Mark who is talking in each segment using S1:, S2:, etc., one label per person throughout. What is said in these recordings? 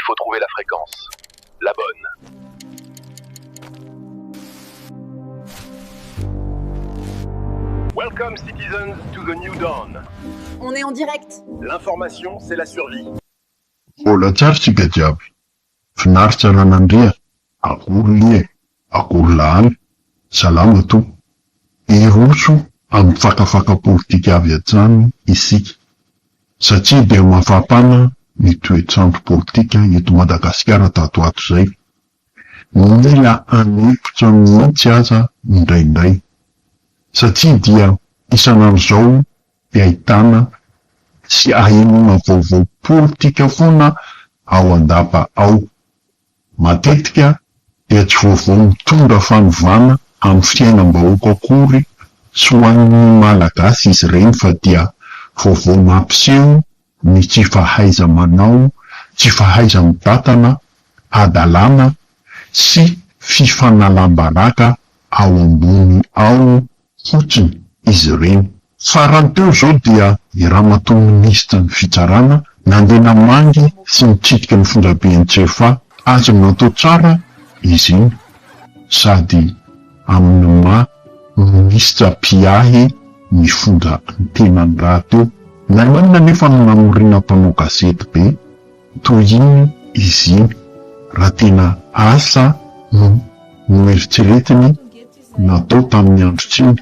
S1: faut trouver la fréquence. La bonne. Welcome citizens to the new dawn.
S2: On est en direct.
S1: L'information, c'est la survie.
S3: Vola tsara tsika jiaby. Finaritra ranandria. Akory lie. Akory lahany. Salama to. Iroso amin'ny fakafaka politika avy hatrany isika. Satria dia mafampana ny toetrandro politika eto Madagasikara tato ato zay. Mila anepotra mihitsy aza indraindray. Satria dia isan'andro dia ahitana sy ahenona vaovao politika foana ao andapa ao. Matetika dia tsy vaovao mitondra fanovana amin'ny fiainam-bahoaka akory sy ho an'ny malagasy izy ireny fa dia vaovao mampiseho ny tsy fahaiza manao, tsy fahaiza mitatana, adalana sy fifanalam-baraka ao ambony ao fotsiny izy ireny. Farany teo zao dia i ramatoa minisitra ny fitsarana nandeha namangy sy mitsidika ny fondraben'ny CFA azo natao tsara izy iny sady amin'ny maha minisitra piahy mifondra ny tenany raha teo. Namanina nefa namorina mpanao gazety be toy iny izy iny raha tena asa no eritreretiny natao tamin'ny andro tsiny.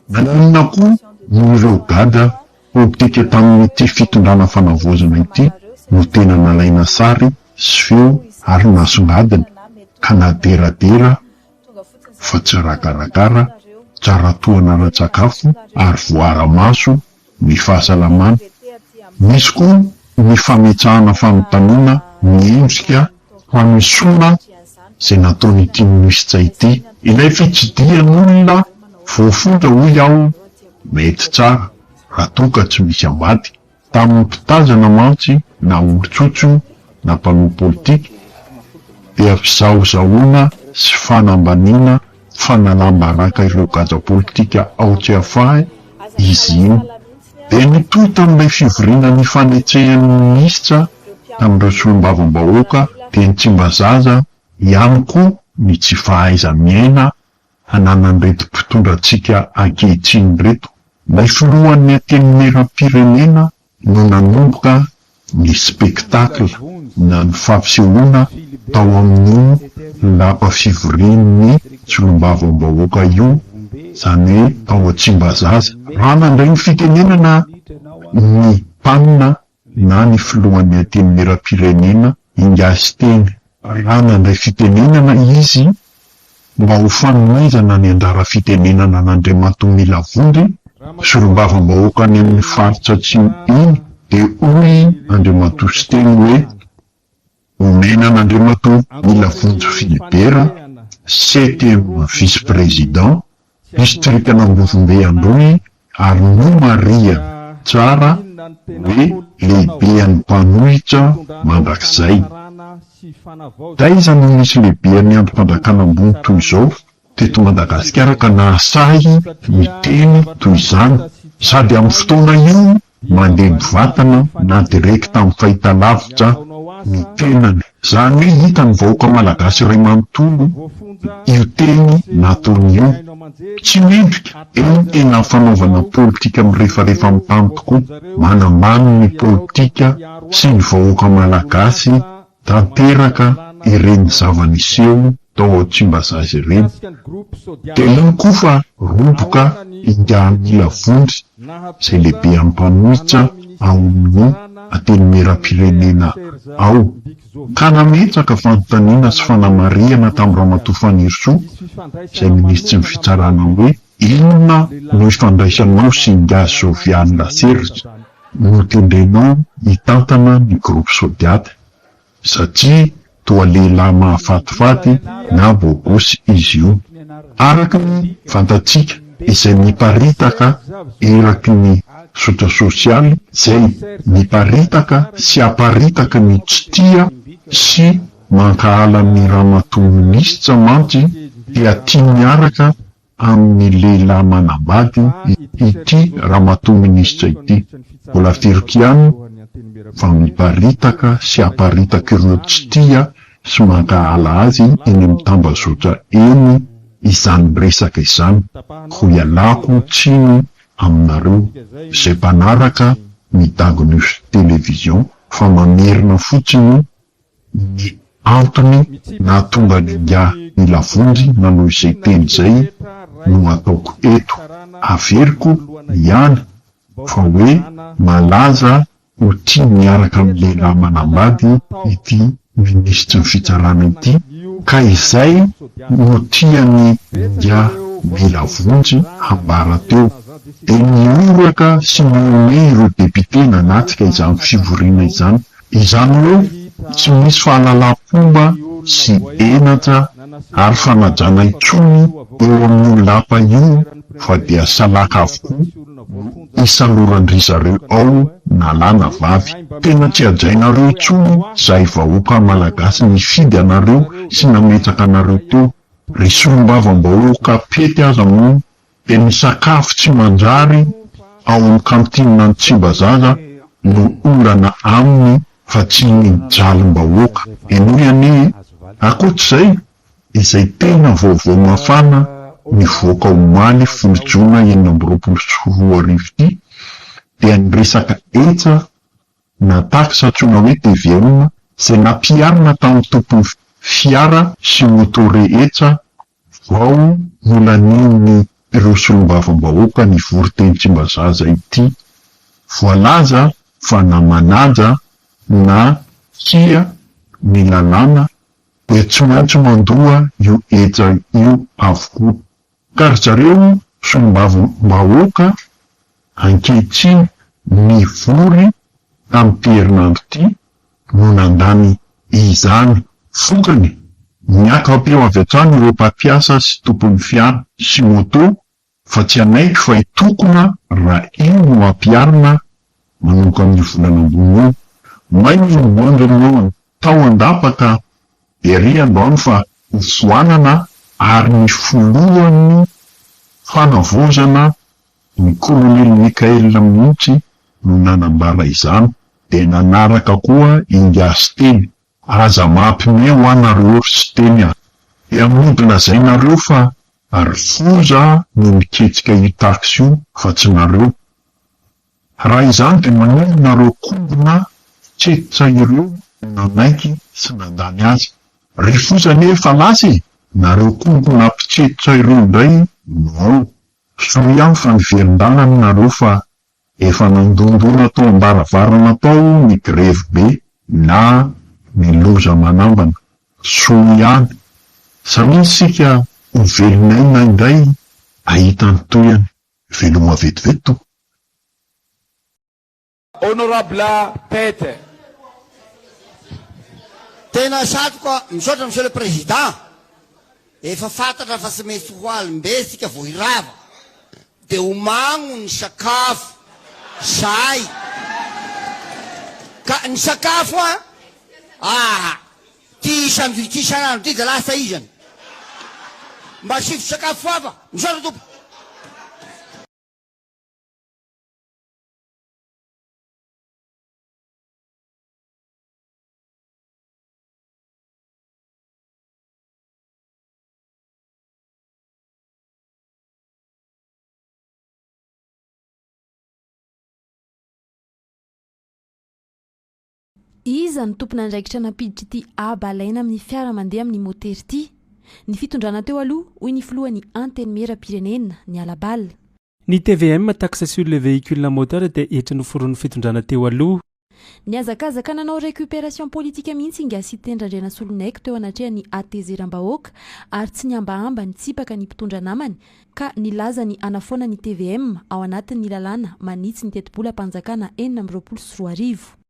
S3: Namanina koa ireo gada politika tamin'ity fitondrana fanavozana ity no tena nalaina sary sy feo ary nasongadina ka naderadera fa tsy rakarakara tsara toana ara-tsakafo ary voara-maso ny fahasalamana. Misy koa ny fametsahana fanontaniana miendrika famisoana izay nataon'ity minisitra ity. Ilay fitsidihan'olona voafondra hoy aho mety tsara raha toka tsy misy ambady. Tamin'ny mpitazana mantsy na olon-tsotso na mpanao politika dia fizahozahoana sy fanambaniana fanalam-baraka ireo gaja politika ao CFA izy iny. Dia nitoy tamin'ilay fivoriana ny fanetsehan'ny minisitra tamin'ireo solombavam-bahoaka dia ny Tsimbazaza ihany koa ny tsy fahaiza miaina hananan'ireto mpitondrantsika ankehitriny reto. Ilay filohan'ny antenimieram-pirenena no nanomboka ny spektakla na ny fampisehoana tao amin'ny lapa fivorian'ny solombavam-bahoaka io zany hoe tao Tsimbazaza. Raha nandray ny fitenenana ny mpanina na ny filohan'ny antenimieram-pirenena ingasy teny. Raha nandray fitenenana izy mba ho fanomezana ny anjara fitenenana n'Andriamatoa Milavondry solombavam-bahoaka any amin'ny faritra atsimo iny dia hoy Andriamatoa sy teny hoe omena an'Andriamatoa Milavondry Philibert 7e vice-président district Anambovimbe Androy ary no Maria tsara hoe lehibean'ny mpanohitra mandrakizay. Taiza no misy lehibean'ny androm-pandrakana ambony toy izao teto Madagasikara ka nahasahy miteny toy izany sady amin'ny fotoana io mandeha mivatana na direkta amin'ny fahitalavitra ny tenany. Zany hoe hita ny vahoaka malagasy iray manontolo io teny nataony io. Tsy mendrika eny tena fanaovana politika amin'ny rehefarehefa amin'ny tany tokoa. Manambany ny politika sy ny vahoaka malagasy tanteraka ireny zava-niseho tao Tsimbazaza ireny. Dia iny koa fa roboka ingahan'ny Milavondry izay lehibe amin'ny mpanohitra ao amin'ny antenimieram-pirenena ao. Ka nametsaka fanontaniana sy fanamariana tamin'ny Ramatoa Fanirisoa izay minisitry ny fitsarana hoe inona no ifandraisanao sy Ingazy Joviany Laseritra no tendrenao hitantana ny groupe Sodiata satria toa lehilahy mahafatifaty na bôgosy izy io. Araka ny fantatsika izay miparitaka eraky ny sotra sosialy izay miparitaka sy aparitaka ny tsy tia sy mankahala ny ramatoa minisitra mantsy dia tia miaraka amin'ny lehilahy manambady ity ramatoa minisitra ity. Mbola firiko ihany fa miparitaka sy aparitaka ireo tsy tia sy mankahala azy eny amin'ny tambazotra eny izany resaka izany. Ho ialako tsiny aminareo izay mpanaraka midagona io televizion fa mamerina fotsiny ny antony na tonga ninga nilavonjy nanao izay teny izay no ataoko eto. Averiko ihany fa hoe malaza ho tia miaraka amin'ny lehilahy manambady ity ministra ny fitsarana ity, ka izay no tiany nga mila vonjy hambara teo. De nioraka sy niome ireo depite nanatsika izany fivoriana izany. Izany hoe tsy misy fahalalam-pomba sy enatra ary fanajana intsony eo amin'ny lapa io fa dia salaka avokoa isaloran'ny zareo ao nalana vavy. Tena tsy ajainareo intsony zay vahoaka malagasy nifidy anareo sy nametraka anareo teo. Ry solombavam-bahoaka pety aza moa de ny sakafo tsy manjary ao amin'ny kantinina ny Tsimbazaza no olana aminy fa tsy mijalim-bahoaka. Enoy ane akoatr'izay izay tena vaovao mafana mivoaka omaly folojona 2024 ity dia ny resaka etsa na taxa tsona hoe TVM izay nampiarina tamin'ny tompony fiara sy motore etsa vao nolaniny ireo solombavam-bahoaka ny vory-teny Tsimbazaza ity. Voalaza fa namanaja na kia ny lalàna dia tsy maintsy mandoa io etsa io avokoa. Ka ry zareo solombavam-bahoaka ankehitriny ny vory amin'ny herinandro ity no nandany izany fokany miaka-peo avy hatrany ireo mpampiasa sy tompon'ny fiara sy moto fa tsy anaiky fa hitokona raha io no ampiarina manomboka amin'ny volana ambony io. Mainy nomboandreo tao andapaka ery androany fa hofoanana ary ny foloan'ny fanavozana ny kolonely Mikael Mihitsy no nanambara izany. De nanaraka koa ingasy teny aza mampime ho anareo sy teny a. E amin'ny lazainareo fa ary foza no miketsika io taxi io fa tsy nareo. Raha izany de maneno nareo kombona tsetsa ireo nanaiky sy nandany azy. Ry foza nefa lasy nareo kombona mpitsetsa ireo indray no so ihany fa niverin-dalany nareo fa efa nandondona tao ambaravarana tao ny grevy be na ny loza manambana. So ihany satria sika hovelinaina indray ahita ny toyany veloma vetivety to.
S4: Honorable Pete.
S5: Tena satroka misaotra monsieur le président. Efa fantatra fa tsy mety ho alimbesika vo hirava. De homagno ny sakafo. Zay. Ka ny sakafo ty isanandro ty de lasa izany. Mba sify sakafo hafa. Misaotra tompo.
S6: Iza ny tompona andraikitra nampiditra ity abalaina amin'ny fiara mandeha amin'ny motera ity? Ny fitondrana teo aloha hoy ny filohan'ny antenimieram-pirenena ny Alabal.
S7: Ny TVM taxe sur le véhicule moteur dia etra noforon'ny fitondrana teo aloha.
S6: Ny azakazaka nanao récupération politique mihitsy ingasy tendran-drena Solonaiky teo anatrehany atezeram-bahoaka ary tsy niambaamba ny tsipaka ny mpitondra namany ka nilaza ny anafoana ny TVM ao anatin'ny lalàna manitsy ny tetibola mpanjakana 424.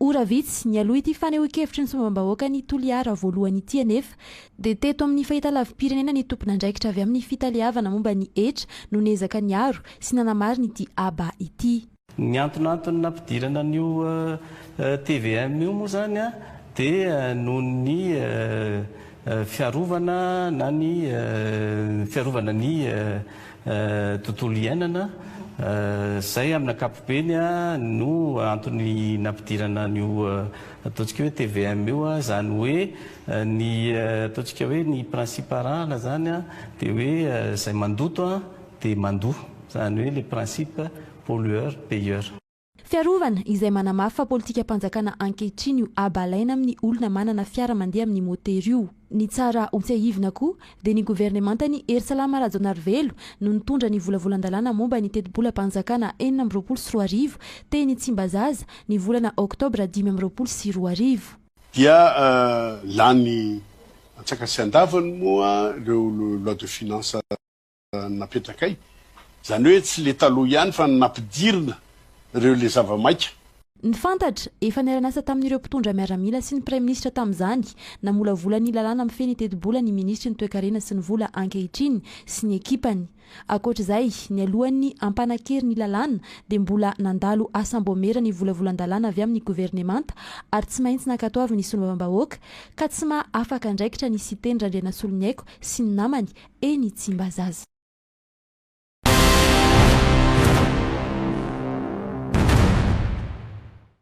S6: Ora vitsy ny aloha ity fanehoan-kevitry ny sombam-bahoaka ny Toliara voalohany ity anefa dia teto amin'ny fahitalavim-pirenena ny tompon'andraikitra avy amin'ny fitaliavana momba ny etra no nezaka ny aro sy nanamariny ity aba ity.
S8: Ny antonantony nampidirana an'io TVM io moa zany dia noho ny fiarovana na ny fiarovana ny tontolo iainana Zay amin'ny ankapobeny no antony nampidirana nio ataontsika hoe TVM io zany hoe ny ataontsika hoe ny principe arahana zany dia hoe zay mandoto dia mandoa, zany hoe le principe pollueur payeur.
S6: Fiarovana izay manamafy fa politika mpanjakana ankehitriny io abalaina amin'ny olona manana fiara mandeha amin'ny motera io. Ny tsara ontsahivina koa dia ny governemantany Erisalama Rajonarivelo no nitondra ny volavolan-dalàna momba ny teti-bola mpanjakana 424 teny Tsimbazaza ny volana Oktobra 524.
S9: Dia lany antsakasy andavany moa ireo loi de finance napetrakay, zany hoe tsy le taloha ihany fa nampidirina ireo le zava-maika.
S6: Ny fantatra efa niara-nasa tamin'ireo mpitondra miaramila sy ny praiminisitra tamin'izany namolavola ny lalàna amin'ny feny teti-bola ny ministry ny toe-karena sy ny vola ankehitriny sy ny ekipany. Ankoatr'izay, ny alohan'ny ampanakery ny lalàna dia mbola nandalo asam-bomera ny volavolan-dalàna avy amin'ny governemanta ary tsy maintsy nankatoavy ny solombavam-bahoaka ka tsy afaka andraikitra ny siteny Randrianasolonyaiko sy ny namany eny Tsimbazaza.